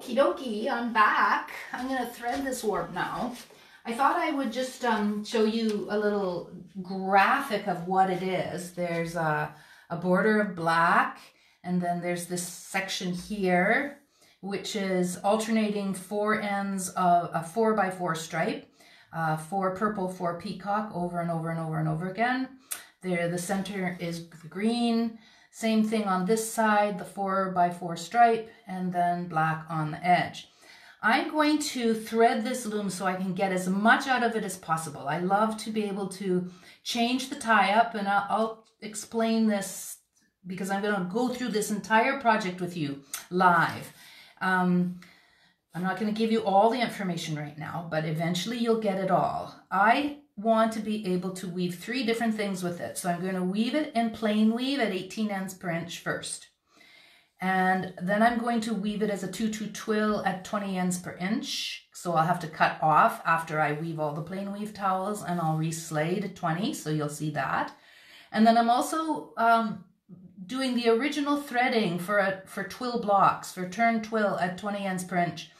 Okie dokie, I'm back. I'm going to thread this warp now. I thought I would just show you a little graphic of what it is. There's a border of black, and then there's this section here, which is alternating 4 ends of a 4x4 stripe, 4 purple, 4 peacock, over and over and over and over again. There, the center is the green. Same thing on this side, the 4x4 stripe, and then black on the edge. I'm going to thread this loom so I can get as much out of it as possible. I love to be able to change the tie up, and I'll explain this because I'm going to go through this entire project with you live. I'm not going to give you all the information right now, but eventually you'll get it all. I want to be able to weave 3 different things with it. So I'm going to weave it in plain weave at 18 ends per inch first. And then I'm going to weave it as a 2-2 twill at 20 ends per inch. So I'll have to cut off after I weave all the plain weave towels, and I'll reslay to 20, so you'll see that. And then I'm also doing the original threading for twill blocks, for turn twill at 20 ends per inch.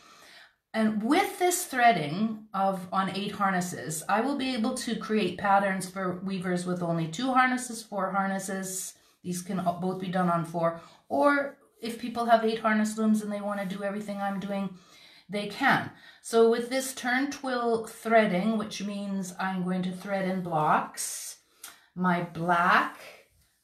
And with this threading on 8 harnesses, I will be able to create patterns for weavers with only 2 harnesses, 4 harnesses. These can both be done on 4. Or if people have 8 harness looms and they want to do everything I'm doing, they can. So with this turn twill threading, which means I'm going to thread in blocks, my black,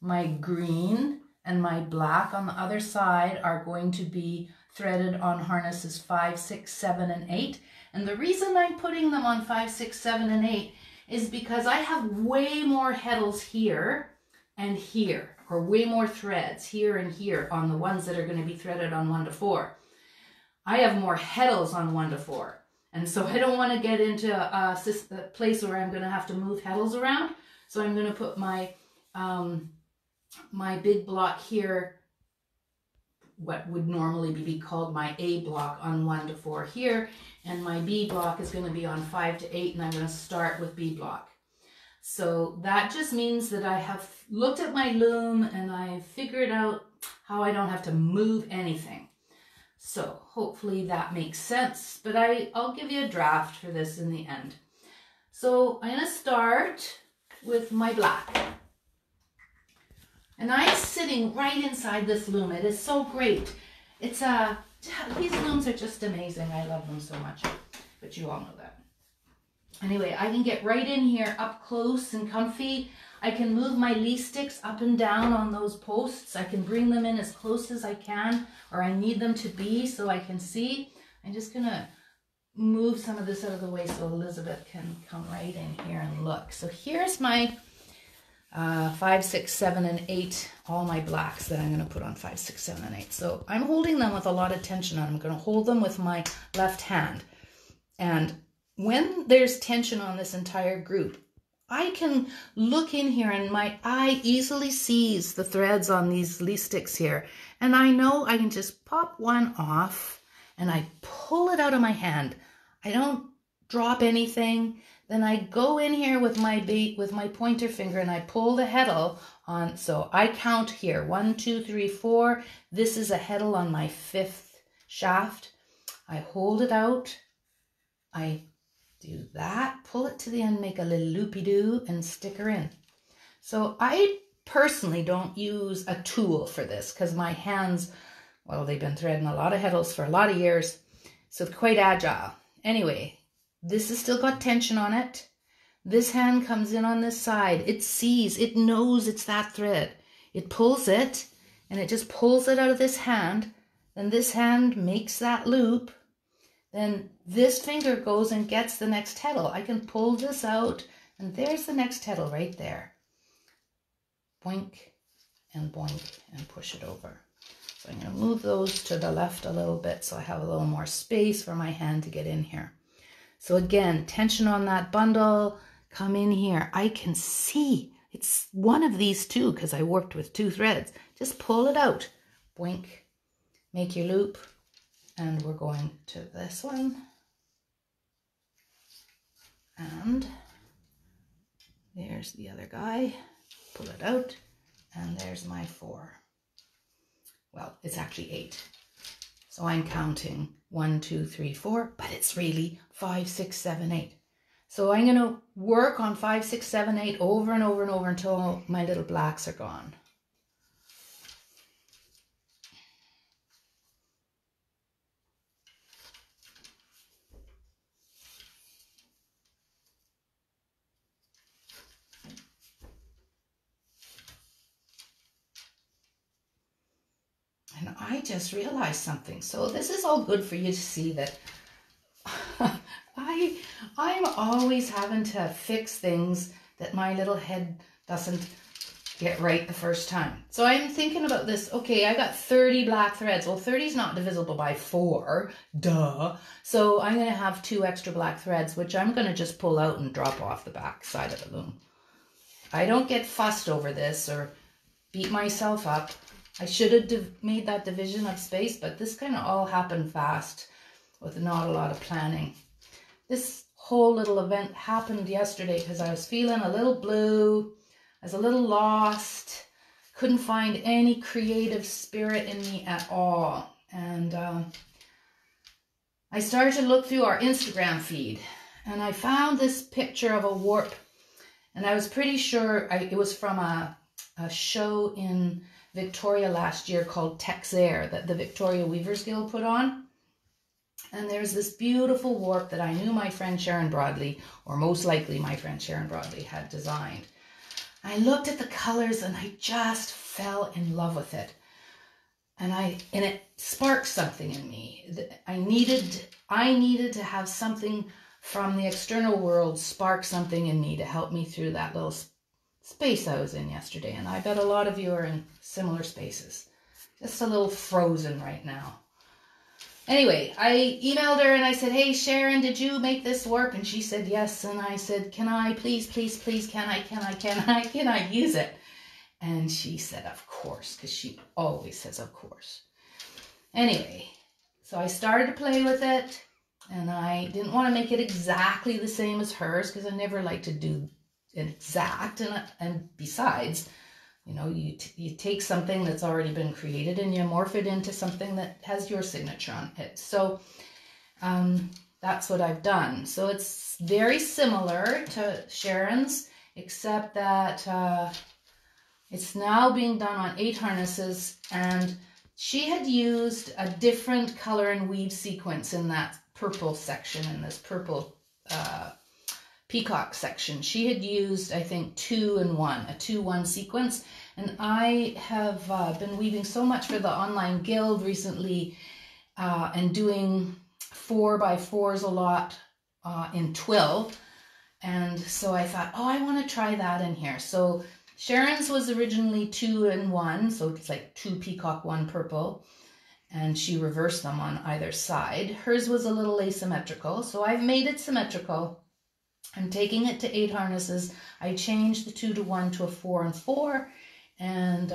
my green, and my black on the other side are going to be threaded on harnesses 5, 6, 7, and 8. And the reason I'm putting them on 5, 6, 7, and 8 is because I have way more heddles here and here, or way more threads here and here on the ones that are going to be threaded on 1 to 4. I have more heddles on 1 to 4. And so I don't want to get into a place where I'm going to have to move heddles around. So I'm going to put my, my big block here, what would normally be called my A block, on 1 to 4 here, and my B block is going to be on 5 to 8, and I'm going to start with B block. So that just means that I have looked at my loom and I figured out how I don't have to move anything. So hopefully that makes sense, but I'll give you a draft for this in the end. So I'm going to start with my black. And I'm sitting right inside this loom. It is so great. It's these looms are just amazing. I love them so much, but you all know that. Anyway, I can get right in here up close and comfy. I can move my lee sticks up and down on those posts. I can bring them in as close as I can, or I need them to be so I can see. I'm just gonna move some of this out of the way so Elizabeth can come right in here and look. So here's my 5, 6, 7, and 8, all my blacks that I'm going to put on 5, 6, 7, and 8. So I'm holding them with a lot of tension on. I'm going to hold them with my left hand. And when there's tension on this entire group, I can look in here and my eye easily sees the threads on these lee sticks here. And I know I can just pop one off and I pull it out of my hand. I don't drop anything. Then I go in here with my pointer finger and I pull the heddle on. So I count here, 1, 2, 3, 4. This is a heddle on my 5th shaft. I hold it out. I do that, pull it to the end, make a little loopy-doo and stick her in. So I personally don't use a tool for this because my hands, well, they've been threading a lot of heddles for a lot of years. So it's quite agile. Anyway, this has still got tension on it. This hand comes in on this side. It sees, it knows it's that thread. It pulls it and it just pulls it out of this hand. Then this hand makes that loop. Then this finger goes and gets the next heddle. I can pull this out and there's the next heddle right there. Boink and push it over. So I'm going to move those to the left a little bit so I have a little more space for my hand to get in here. So again, tension on that bundle, come in here. I can see it's one of these 2 because I worked with 2 threads. Just pull it out, boink, make your loop, and we're going to this one. And there's the other guy, pull it out, and there's my 4. Well, it's actually 8. So I'm counting 1, 2, 3, 4, but it's really 5, 6, 7, 8. So I'm going to work on 5, 6, 7, 8 over and over and over until my little blacks are gone. And I just realized something. So this is all good for you to see that I'm always having to fix things that my little head doesn't get right the first time. So I'm thinking about this. Okay, I got 30 black threads. Well, 30 is not divisible by 4. Duh. So I'm going to have 2 extra black threads, which I'm going to just pull out and drop off the back side of the loom. I don't get fussed over this or beat myself up. I should have made that division of space, but this kind of all happened fast with not a lot of planning. This whole little event happened yesterday because I was feeling a little blue. I was a little lost. Couldn't find any creative spirit in me at all. And I started to look through our Instagram feed and I found this picture of a warp. And I was pretty sure it was from a show in Victoria last year called Texair that the Victoria Weavers Guild put on. And there's this beautiful warp that I knew my friend Sharon Broadley, or most likely my friend Sharon Broadley, had designed. I looked at the colors and I just fell in love with it. And it sparked something in me. I needed to have something from the external world spark something in me to help me through that little space I was in yesterday. And I bet a lot of you are in similar spaces. Just a little frozen right now. Anyway, I emailed her and I said, hey, Sharon, did you make this warp? And she said, yes. And I said, can I, please, can I use it? And she said, of course, because she always says, of course. Anyway, so I started to play with it and I didn't want to make it exactly the same as hers because I never like to do an exact. And besides, you know, you take something that's already been created and you morph it into something that has your signature on it. So that's what I've done. So it's very similar to Sharon's, except that it's now being done on 8 harnesses, and she had used a different color and weave sequence in that purple section, in this purple peacock section. She had used, I think, 2 and 1, a 2-1 sequence. And I have been weaving so much for the online guild recently and doing 4x4s a lot in twill. And so I thought, oh, I want to try that in here. So Sharon's was originally 2 and 1, so it's like 2 peacock, 1 purple. And she reversed them on either side. Hers was a little asymmetrical, so I've made it symmetrical. I'm taking it to 8 harnesses. I changed the 2 to 1 to a 4 and 4, and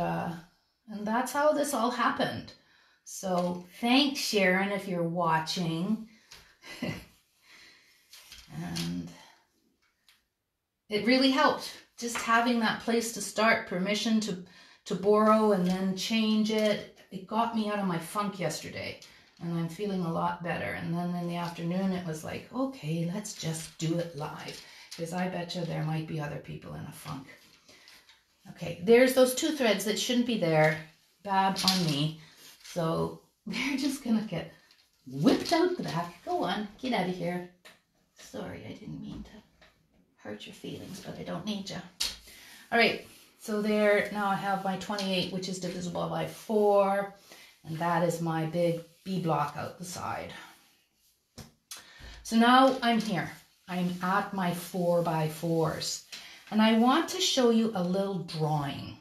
that's how this all happened. So thanks, Sharon, if you're watching. And it really helped, just having that place to start, permission to borrow and then change it. It got me out of my funk yesterday. And I'm feeling a lot better. And then in the afternoon, it was like, okay, let's just do it live. Because I bet you there might be other people in a funk. Okay, there's those 2 threads that shouldn't be there. Bad on me. So we're just going to get whipped out the back. Go on, get out of here. Sorry, I didn't mean to hurt your feelings, but I don't need you. All right, so there, now I have my 28, which is divisible by 4. And that is my big B block out the side. So now I'm here. I'm at my 4x4s. And I want to show you a little drawing.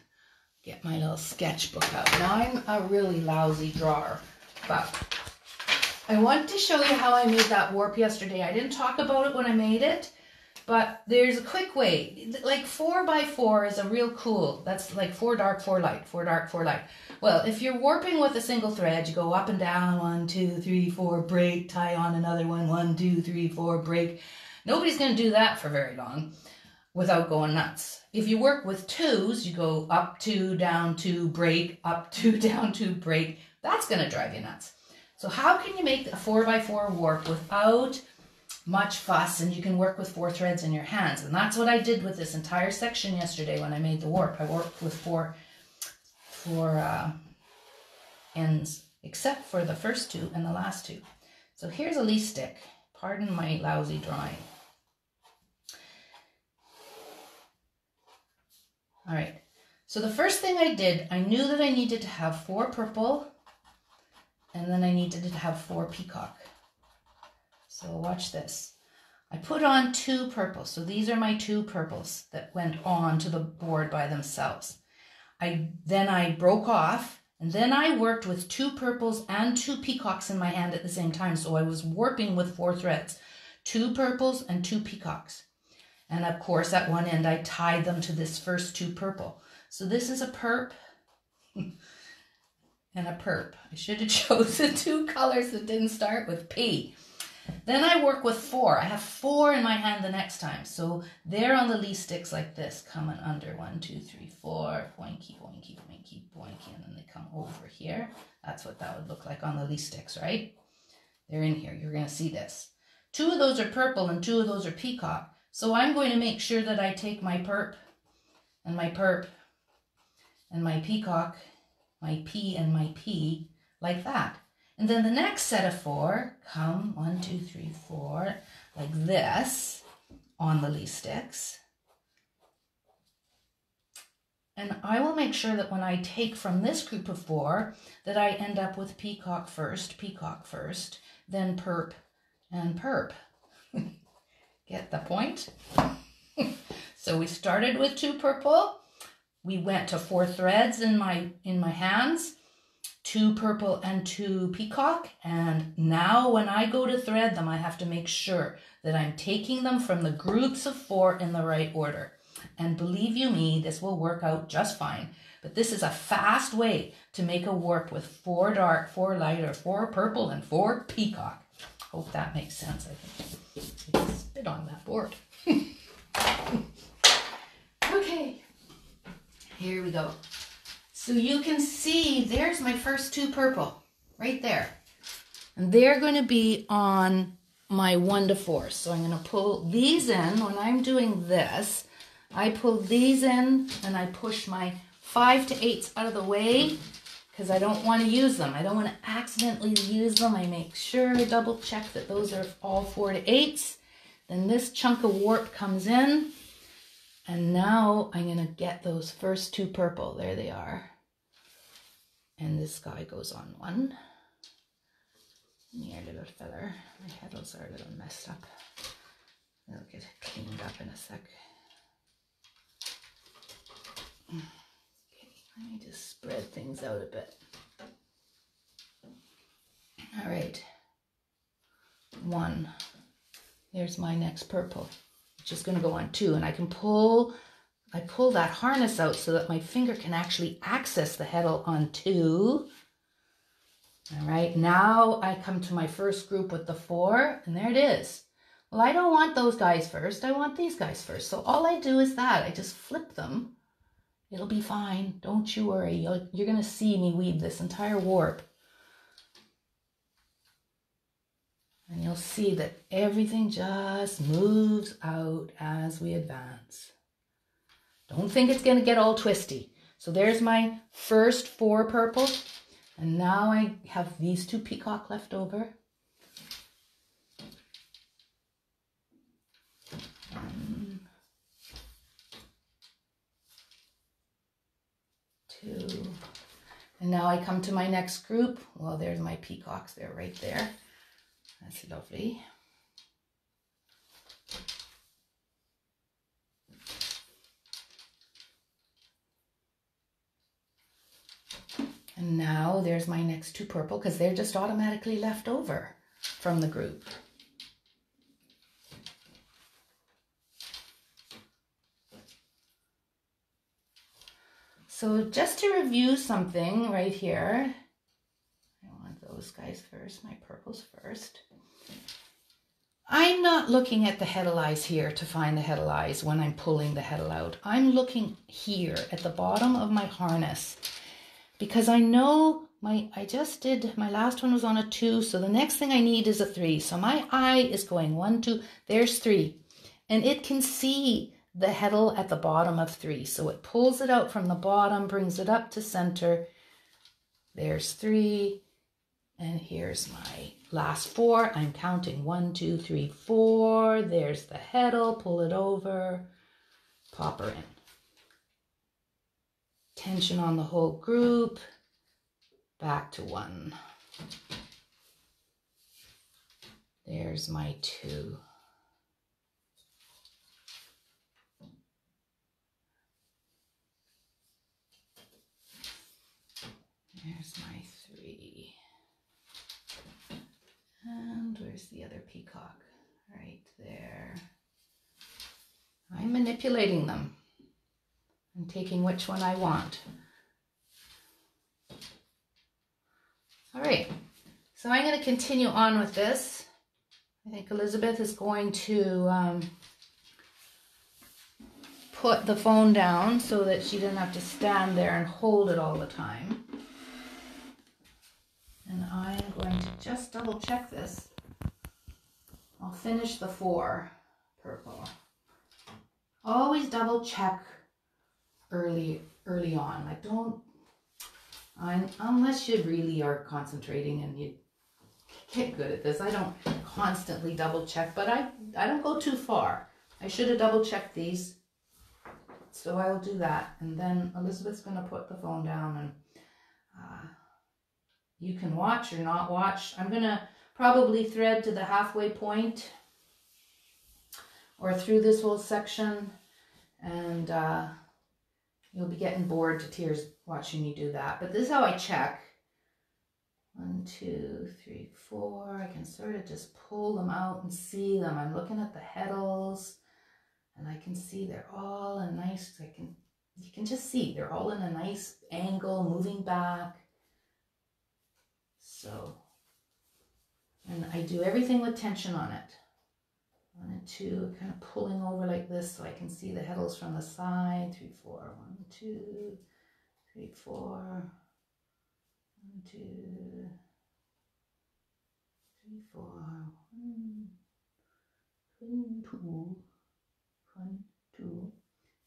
Get my little sketchbook out. Now I'm a really lousy drawer, but I want to show you how I made that warp yesterday. I didn't talk about it when I made it, but there's a quick way. Like 4x4 is a real cool. That's like 4 dark, 4 light, 4 dark, 4 light. Well, if you're warping with a single thread, you go up and down, 1, 2, 3, 4, break, tie on another one, 1, 2, 3, 4, break. Nobody's going to do that for very long without going nuts. If you work with 2s, you go up 2, down 2, break, up 2, down 2, break. That's going to drive you nuts. So how can you make a 4x4 warp without much fuss, and you can work with 4 threads in your hands? And that's what I did with this entire section yesterday when I made the warp. I worked with four ends, except for the first 2 and the last 2. So here's a leaf stick. Pardon my lousy drawing. All right, so the first thing I did, I knew that I needed to have 4 purple, and then I needed to have 4 peacock. So watch this. I put on 2 purples. So these are my 2 purples that went on to the board by themselves. Then I broke off, and then I worked with 2 purples and 2 peacocks in my hand at the same time. So I was warping with 4 threads, 2 purples and 2 peacocks. And of course, at one end, I tied them to this first 2 purple. So this is a perp and a perp. I should have chosen 2 colors that didn't start with P. Then I work with 4. I have 4 in my hand the next time. So they're on the leaf sticks like this, coming under 1, 2, 3, 4, boinky, boinky, boinky, boinky, and then they come over here. That's what that would look like on the leaf sticks, right? They're in here. You're going to see this. 2 of those are purple and 2 of those are peacock. So I'm going to make sure that I take my perp and my peacock, my P and my P, like that. And then the next set of 4 come 1, 2, 3, 4, like this on the leaf sticks. And I will make sure that when I take from this group of 4 that I end up with peacock first, then perp and perp. Get the point? So we started with 2 purple. We went to 4 threads in my hands, 2 purple and 2 peacock. And now when I go to thread them, I have to make sure that I'm taking them from the groups of 4 in the right order. And believe you me, this will work out just fine. But this is a fast way to make a warp with 4 dark, 4 light, or 4 purple and 4 peacock. Hope that makes sense. I think I can spit on that board. Okay, here we go. So you can see there's my first 2 purple right there. And they're going to be on my 1 to 4. So I'm going to pull these in. When I'm doing this, I pull these in and I push my 5 to 8s out of the way because I don't want to use them. I don't want to accidentally use them. I make sure, double check that those are all 4 to 8s. Then this chunk of warp comes in. And now I'm going to get those first 2 purple. There they are. And this guy goes on 1. Here, little feather. My headles are a little messed up. They'll get cleaned up in a sec. Okay, let me just spread things out a bit. All right. 1. There's my next purple, which is going to go on 2, and I pull that harness out so that my finger can actually access the heddle on 2. All right, now I come to my first group with the 4, and there it is. Well, I don't want those guys first. I want these guys first. So all I do is that. I just flip them. It'll be fine. Don't you worry. You're going to see me weave this entire warp. And you'll see that everything just moves out as we advance. Don't think it's going to get all twisty. So there's my first 4 purple. And now I have these 2 peacock left over. 1, 2. And now I come to my next group. Well, there's my peacocks. They're right there. That's lovely. And now there's my next 2 purple because they're just automatically left over from the group. So just to review something right here, I want those guys first, my purples first. I'm not looking at the heddle eyes here to find the heddle eyes when I'm pulling the heddle out. I'm looking here at the bottom of my harness because I know I just did, my last one was on a 2, so the next thing I need is a 3. So my eye is going 1, 2, there's 3. And it can see the heddle at the bottom of 3. So it pulls it out from the bottom, brings it up to center. There's 3. And here's my last 4. I'm counting 1, 2, 3, 4. There's the heddle, pull it over, pop her in. Tension on the whole group. Back to 1. There's my 2. There's my 3. And where's the other peacock? Right there. I'm manipulating them. I'm taking which one I want. All right, so I'm going to continue on with this. I think Elizabeth is going to put the phone down so that she doesn't have to stand there and hold it all the time. And I'm going to just double check this. I'll finish the 4 purple. Always double check early on. Like unless you really are concentrating and you get good at this. I don't constantly double check, but I don't go too far. I should have double checked these. So I'll do that. And then Elizabeth's going to put the phone down, and you can watch or not watch. I'm going to probably thread to the halfway point or through this whole section, and you'll be getting bored to tears watching me do that. But this is how I check. 1, 2, 3, 4. I can sort of just pull them out and see them. I'm looking at the heddles, and I can see they're all a nice, you can just see they're all in a nice angle, moving back. So, and I do everything with tension on it. 1 and 2, kind of pulling over like this so I can see the heddles from the side. 3, 4, 1, 2, 3, 4, 1, 2, 3, 4, 1, 2, 1, 2,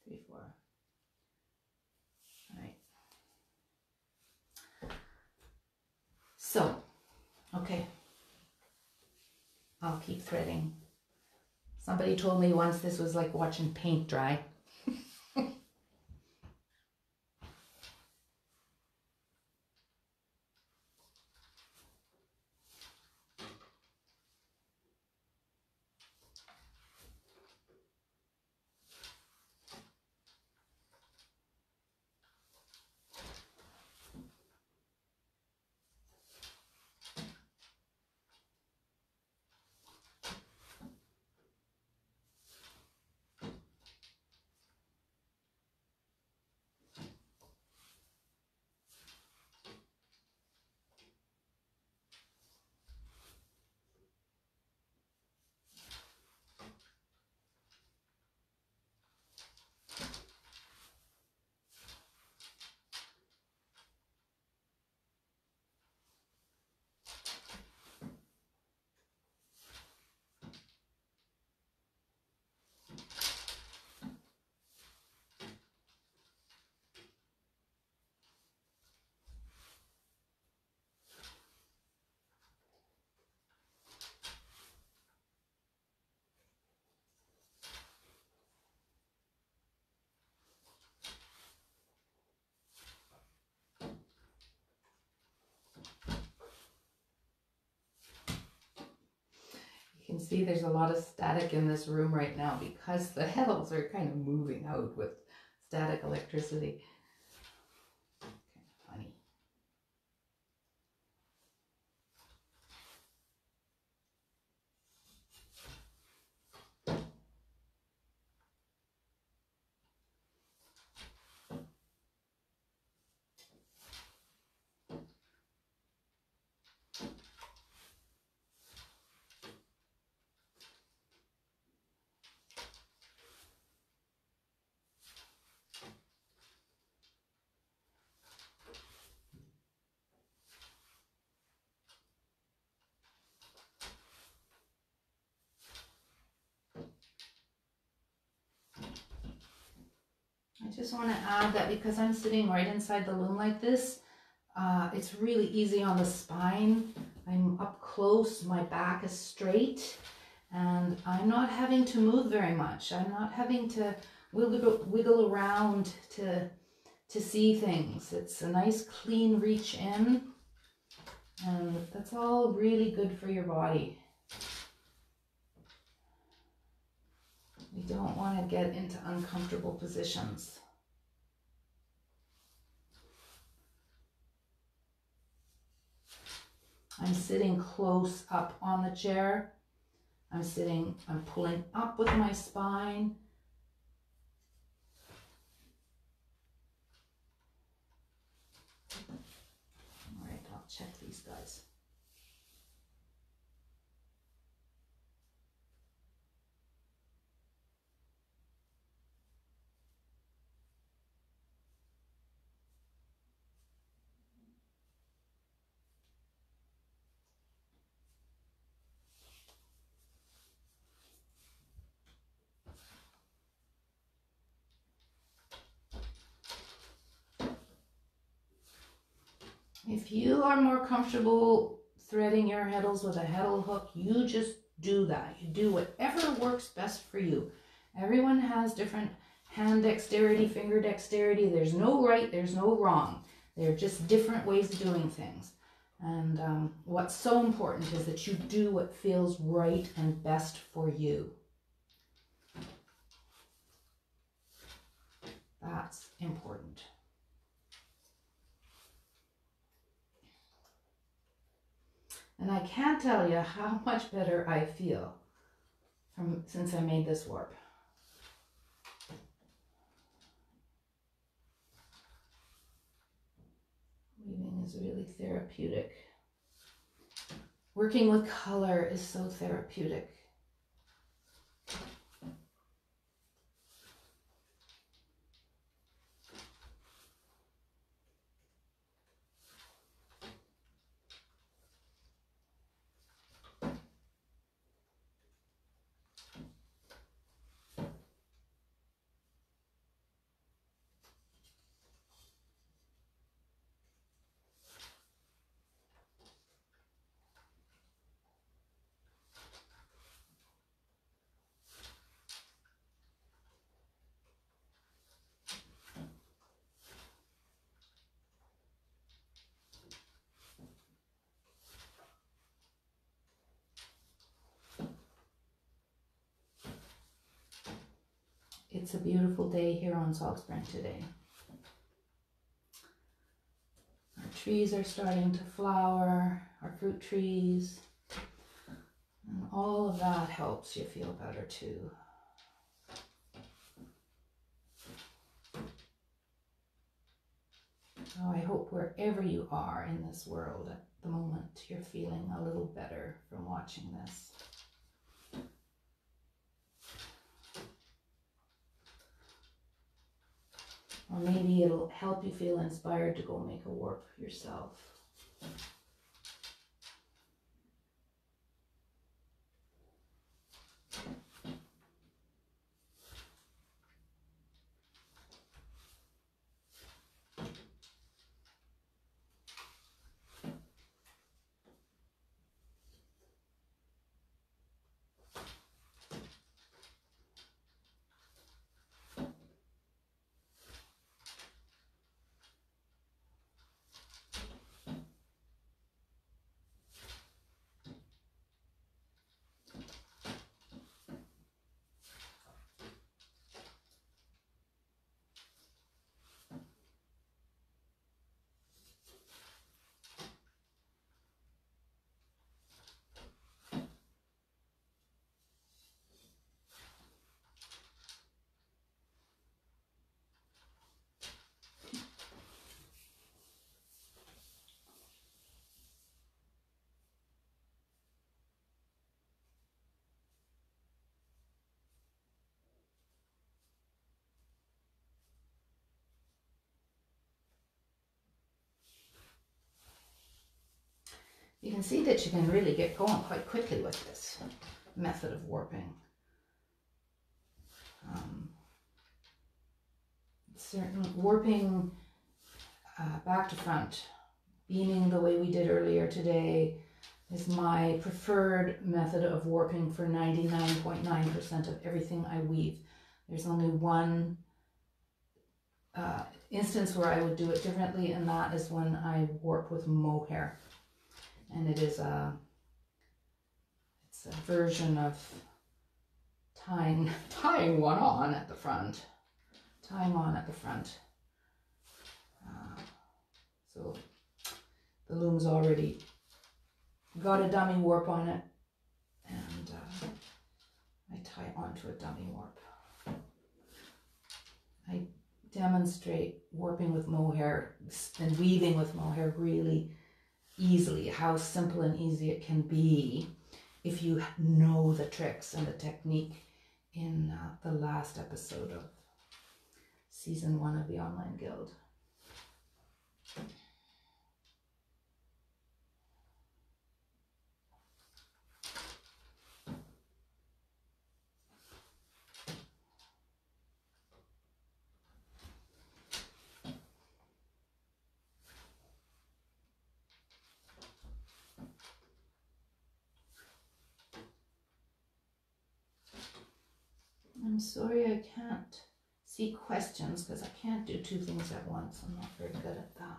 3, 4. All right. So, okay. I'll keep threading. Somebody told me once this was like watching paint dry. You can see there's a lot of static in this room right now because the heddles are kind of moving out with static electricity. Kind of funny. just want to add that because I'm sitting right inside the loom like this, it's really easy on the spine. I'm up close, my back is straight, and I'm not having to move very much. I'm not having to wiggle around to see things. It's a nice clean reach in, and that's all really good for your body. We don't want to get into uncomfortable positions. I'm sitting close up on the chair. I'm pulling up with my spine. All right, I'll check these guys. If you are more comfortable threading your heddles with a heddle hook, you just do that. You do whatever works best for you. Everyone has different hand dexterity, finger dexterity. There's no right, there's no wrong. They're just different ways of doing things. And what's so important is that you do what feels right and best for you. That's important. And I can't tell you how much better I feel since I made this warp. Weaving is really therapeutic. Working with color is so therapeutic. It's a beautiful day here on Salt Spring today. Our trees are starting to flower, our fruit trees, and all of that helps you feel better too. So I hope wherever you are in this world at the moment, you're feeling a little better from watching this. Or maybe it'll help you feel inspired to go make a warp yourself. You can see that you can really get going quite quickly with this method of warping. It's certain warping back to front, beaming the way we did earlier today is my preferred method of warping for 99.9% of everything I weave. There's only one instance where I would do it differently, and that is when I warp with mohair. And it's a version of tying one on at the front. Tying on at the front. So the loom's already got a dummy warp on it, and I tie onto a dummy warp. I demonstrate warping with mohair and weaving with mohair really easily, how simple and easy it can be if you know the tricks and the technique in the last episode of season 1 of the Online Guild. I'm sorry I can't see questions because I can't do 2 things at once. I'm not very good at that.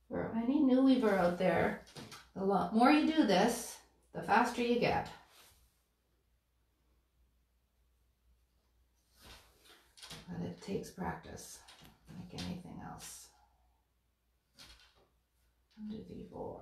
For any new weaver out there, the more you do this, the faster you get. But it takes practice, like anything else. 2v4.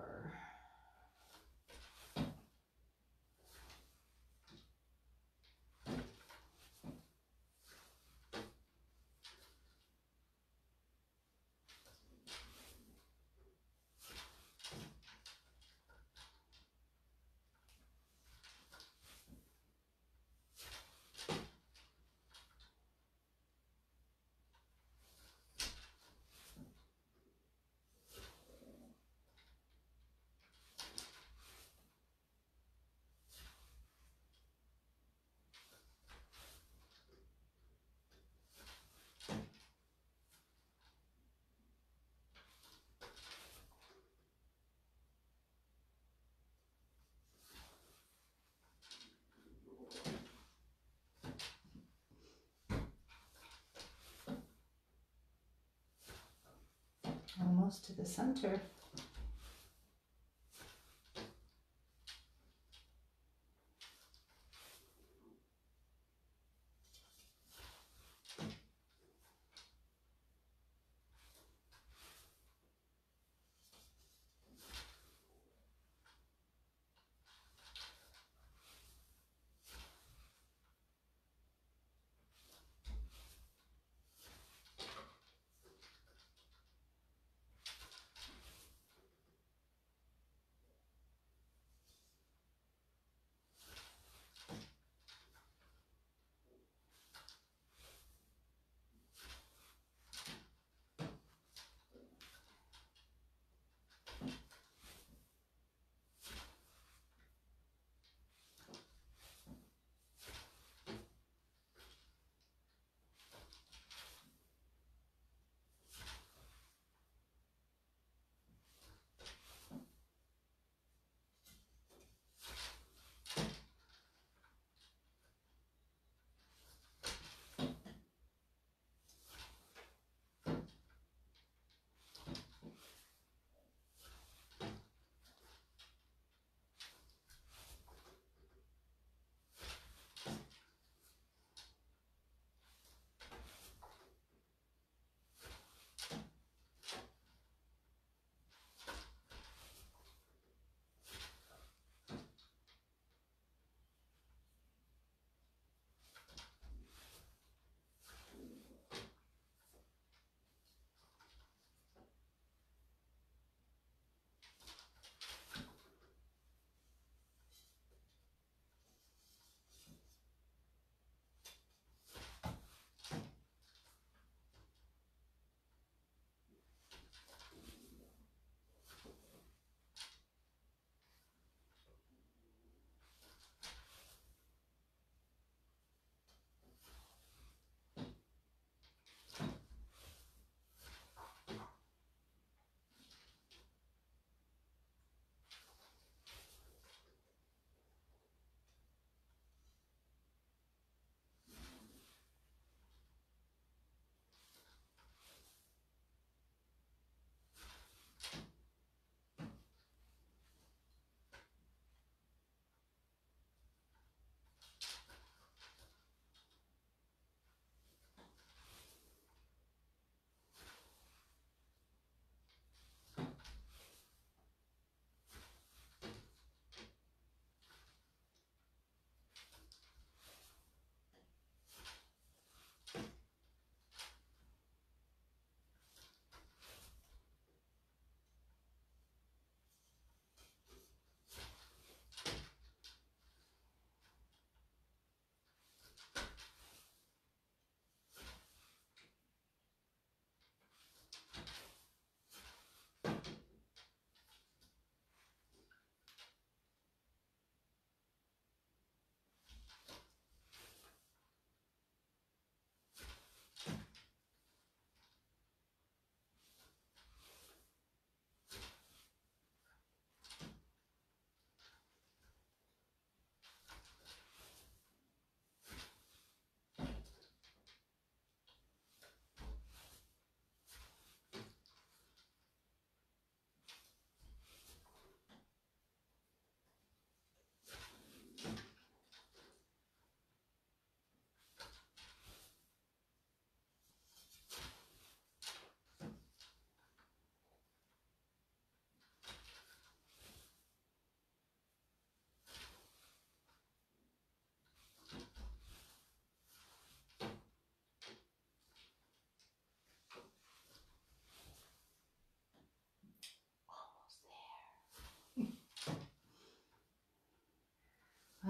Almost to the center.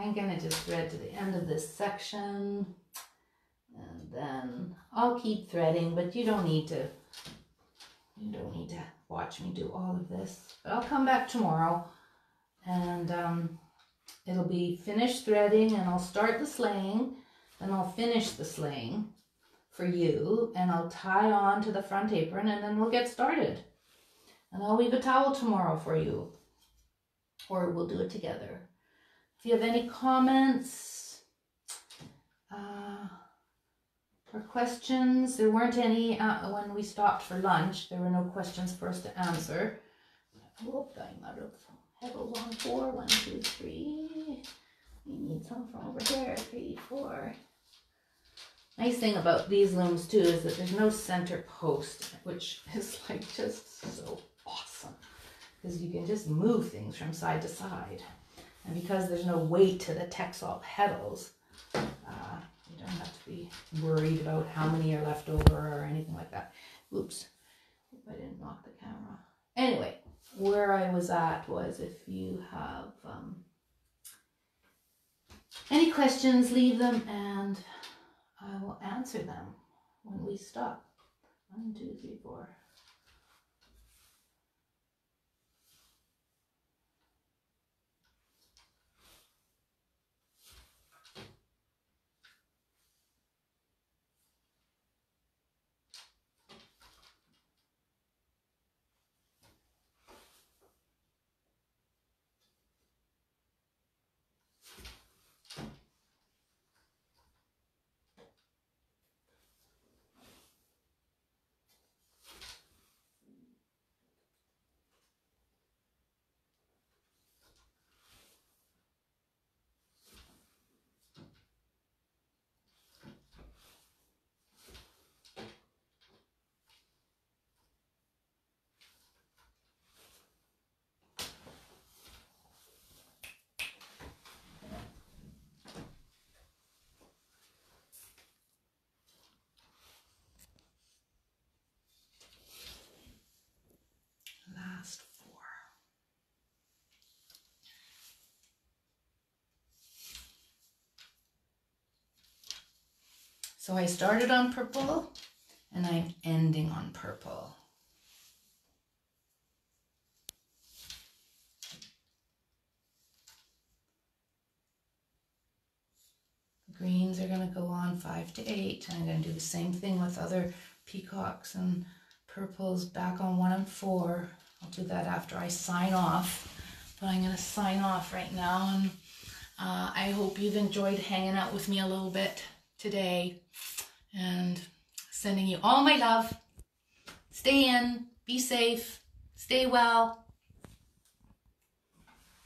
I'm gonna just thread to the end of this section, and then I'll keep threading, but you don't need to watch me do all of this. But I'll come back tomorrow, and it'll be finished threading, and I'll start the slaying, then I'll finish the slaying for you, and I'll tie on to the front apron, and then we'll get started. And I'll leave a towel tomorrow for you, or we'll do it together. If you have any comments or questions, there weren't any when we stopped for lunch. There were no questions for us to answer. Whoop, I'm out of petals on 4. 1, 2, 3. We need some from over here. 3, 4. Nice thing about these looms too is that there's no center post, which is like just so awesome, because you can just move things from side to side. And because there's no weight to the textile petals, you don't have to be worried about how many are left over or anything like that. Oops, hope I didn't knock the camera. Anyway, where I was at was, if you have any questions, leave them and I will answer them when we stop. 1, 2, 3, 4. Last 4. So I started on purple and I'm ending on purple. The greens are going to go on 5 to 8. And I'm going to do the same thing with other peacocks and purples back on 1 and 4. I'll do that after I sign off. But I'm going to sign off right now, and I hope you've enjoyed hanging out with me a little bit today, and sending you all my love. Stay in, be safe, stay well.